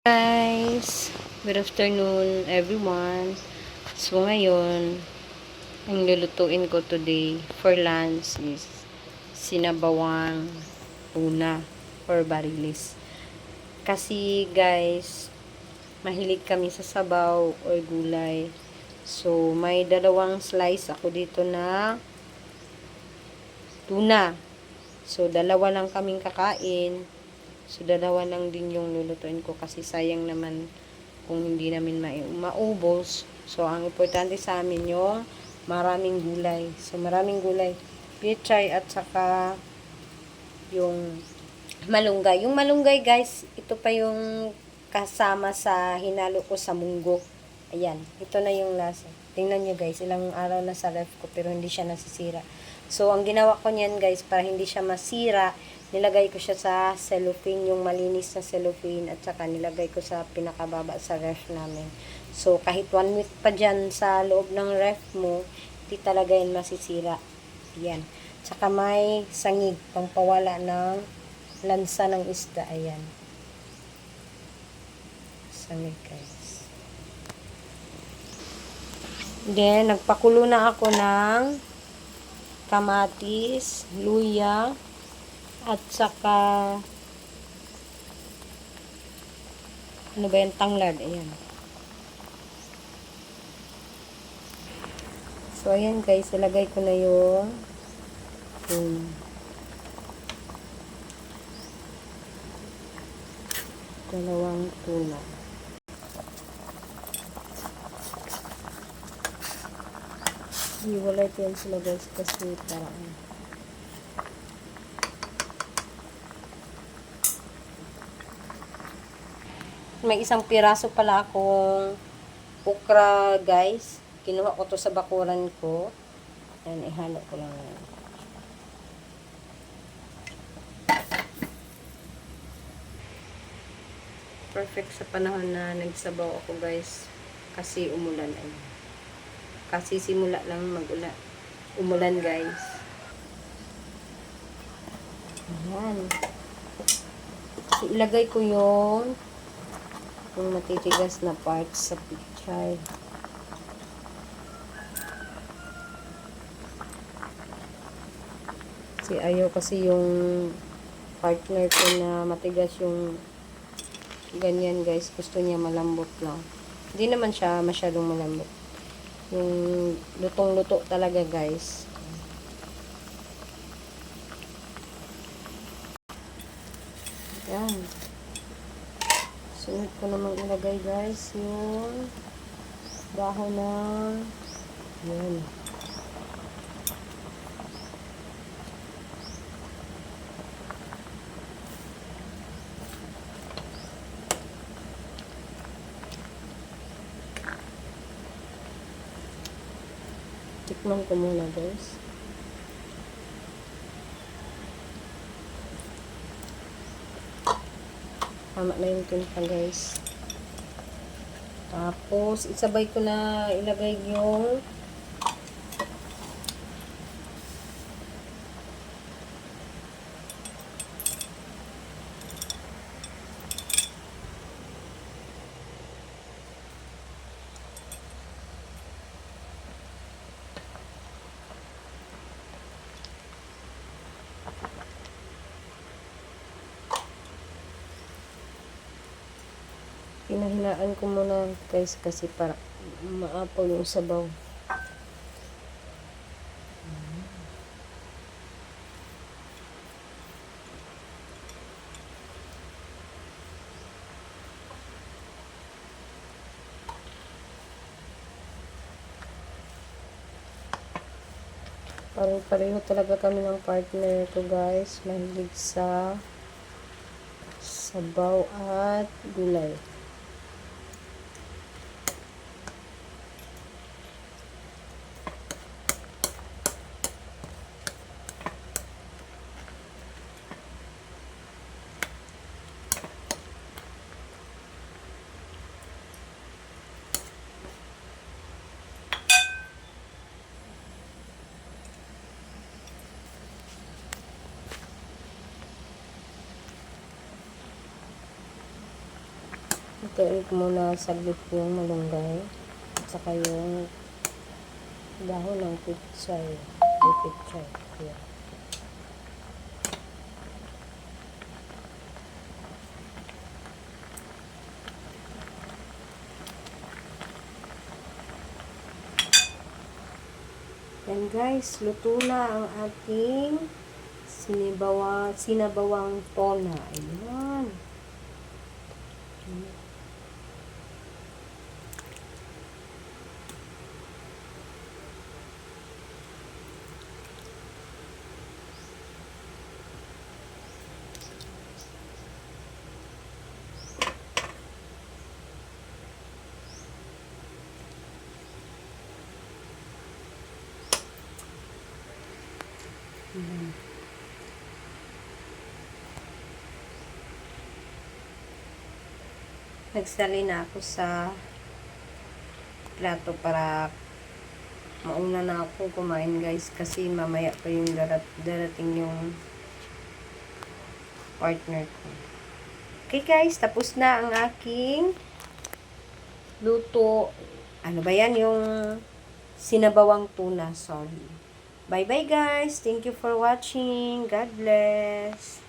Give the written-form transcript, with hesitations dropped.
Guys, good afternoon everyone. So ngayon, ang lulutuin ko today for lunch is sinabawang tuna or barilis. Kasi guys, mahilig kami sa sabaw or gulay. So may dalawang slice ako dito na tuna. So dalawa lang kaming kakain. So, dalawa lang din yung lulutuin ko kasi sayang naman kung hindi namin maubos. So, ang importante sa amin yung maraming gulay. So, maraming gulay. Pechay at saka yung malunggay. Yung malunggay, guys, ito pa yung kasama sa hinalo ko sa munggo. Ayan, ito na yung lasa. Tingnan nyo guys, ilang araw na sa ref ko pero hindi siya nasisira. So, ang ginawa ko niyan guys, para hindi siya masira, nilagay ko siya sa cellophane, yung malinis na cellophane, at saka nilagay ko sa pinakababa sa ref namin. So, kahit 1 week pa dyan sa loob ng ref mo, hindi talaga yan masisira. Ayan. Saka may sangig, pangpawala ng lansa ng isda. Ayan. Sangig guys. Then, nagpakulo na ako ng kamatis, luya, at saka ano ba yung tanglad, ayan. So ayan guys, ilagay ko na yung dalawang tuna. Hiwalay ko yan sila guys kasi parang may isang piraso pala akong okra guys. Kinuha ko to sa bakuran ko. Ayan, ihalo ko lang yan. Perfect sa panahon na nagsabaw ako guys. Kasi umulan. Ayan. Kasi simula lang umulan guys. Ayan. Ilagay ko yung matitigas na parts sa pichay. Ayaw kasi yung partner ko na matigas yung ganyan guys. Gusto niya malambot lang. Hindi naman siya masyadong malambot. Yung lutong-luto talaga guys. Yan. Sunod ko namang ilagay guys yung dahon ng yan. Tikman ko muna guys. Tama na yung tinta guys. Tapos, isabay ko na ilagay yung pinahinaan ko muna guys kasi para maapaw yung sabaw. Pareho talaga kami ng partner ko guys. Mahilig sa sabaw at gulay. Lutuin ko muna saglit yung malunggay. At saka yung dahon ng pitsay. Pitsay. Yan. Yan guys, luto na ang ating sinabawang tona. Ayan. Nagsali na ako sa plato para mauna na ako kumain guys kasi mamaya pa yung darating yung partner ko. Okay guys, tapos na ang aking luto. Ano ba yan? Yung sinabawang tuna. Sorry. Bye bye guys. Thank you for watching. God bless.